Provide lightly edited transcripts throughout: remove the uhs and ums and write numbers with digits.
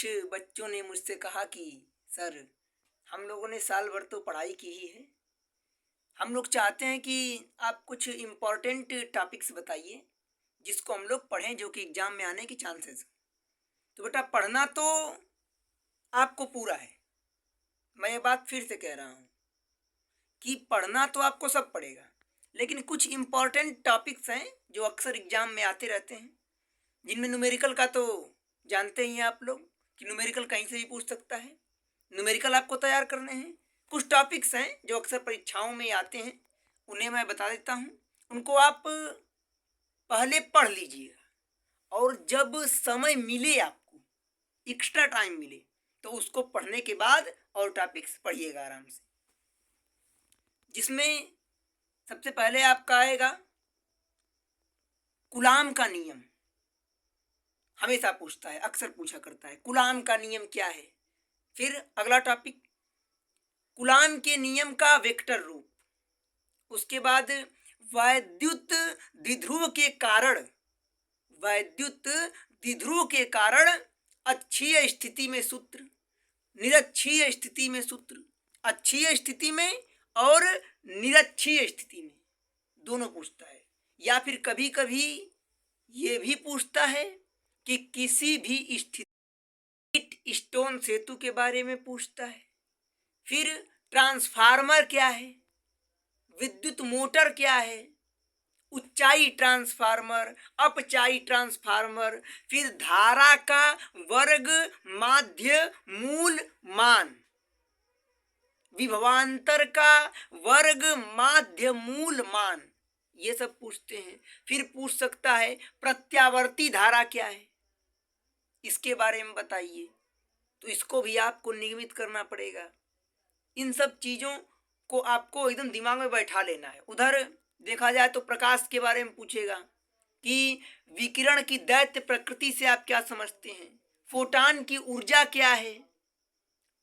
कुछ बच्चों ने मुझसे कहा कि सर, हम लोगों ने साल भर तो पढ़ाई की ही है, हम लोग चाहते हैं कि आप कुछ इम्पोर्टेंट टॉपिक्स बताइए जिसको हम लोग पढ़ें, जो कि एग्जाम में आने की चांसेस। तो बेटा, पढ़ना तो आपको पूरा है। मैं ये बात फिर से कह रहा हूँ कि पढ़ना तो आपको सब पड़ेगा, लेकिन कुछ इम्पोर्टेंट टॉपिक्स हैं जो अक्सर एग्जाम में आते रहते हैं, जिनमें न्यूमेरिकल का तो जानते ही हैं आप लोग कि न्यूमेरिकल कहीं से भी पूछ सकता है। न्यूमेरिकल आपको तैयार करने हैं। कुछ टॉपिक्स हैं जो अक्सर परीक्षाओं में आते हैं, उन्हें मैं बता देता हूँ। उनको आप पहले पढ़ लीजिएगा, और जब समय मिले, आपको एक्स्ट्रा टाइम मिले, तो उसको पढ़ने के बाद और टॉपिक्स पढ़िएगा आराम से। जिसमें सबसे पहले आपका आएगा कूलाम का नियम। हमेशा पूछता है, अक्सर पूछा करता है, कूलाम का नियम क्या है। फिर अगला टॉपिक, कूलाम के नियम का वेक्टर रूप। उसके बाद वैद्युत द्विध्रुव के कारण, वैद्युत द्विध्रुव के कारण अक्षीय स्थिति में सूत्र, निरक्षीय स्थिति में सूत्र, अक्षीय स्थिति में और निरक्षीय स्थिति में दोनों पूछता है। या फिर कभी कभी ये भी पूछता है कि किसी भी स्थिति स्टोन सेतु के बारे में पूछता है। फिर ट्रांसफार्मर क्या है, विद्युत मोटर क्या है, उच्चाई ट्रांसफार्मर, अपचाई ट्रांसफार्मर, फिर धारा का वर्ग माध्य मूल मान, विभवांतर का वर्ग माध्य मूल मान, ये सब पूछते हैं। फिर पूछ सकता है प्रत्यावर्ती धारा क्या है, इसके बारे में बताइए। तो इसको भी आपको नियमित करना पड़ेगा। इन सब चीज़ों को आपको एकदम दिमाग में बैठा लेना है। उधर देखा जाए तो प्रकाश के बारे में पूछेगा कि विकिरण की दैत्य प्रकृति से आप क्या समझते हैं, फोटान की ऊर्जा क्या है,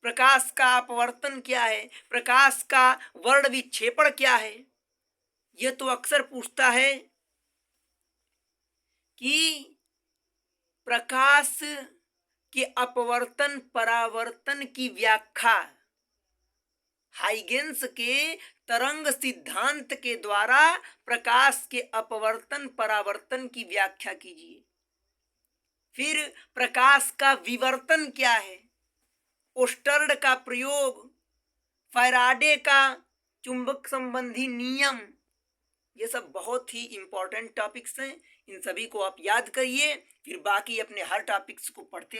प्रकाश का अपवर्तन क्या है, प्रकाश का वर्ण विक्षेपण क्या है। यह तो अक्सर पूछता है कि प्रकाश के अपवर्तन परावर्तन की व्याख्या हाइगेंस के तरंग सिद्धांत के द्वारा प्रकाश के अपवर्तन परावर्तन की व्याख्या कीजिए। फिर प्रकाश का विवर्तन क्या है, ओस्टर्ड का प्रयोग, फैराडे का चुंबक संबंधी नियम, ये सब बहुत ही इंपॉर्टेंट टॉपिक्स हैं। इन सभी को आप याद करिए, फिर बाकी अपने हर टॉपिक्स को पढ़ते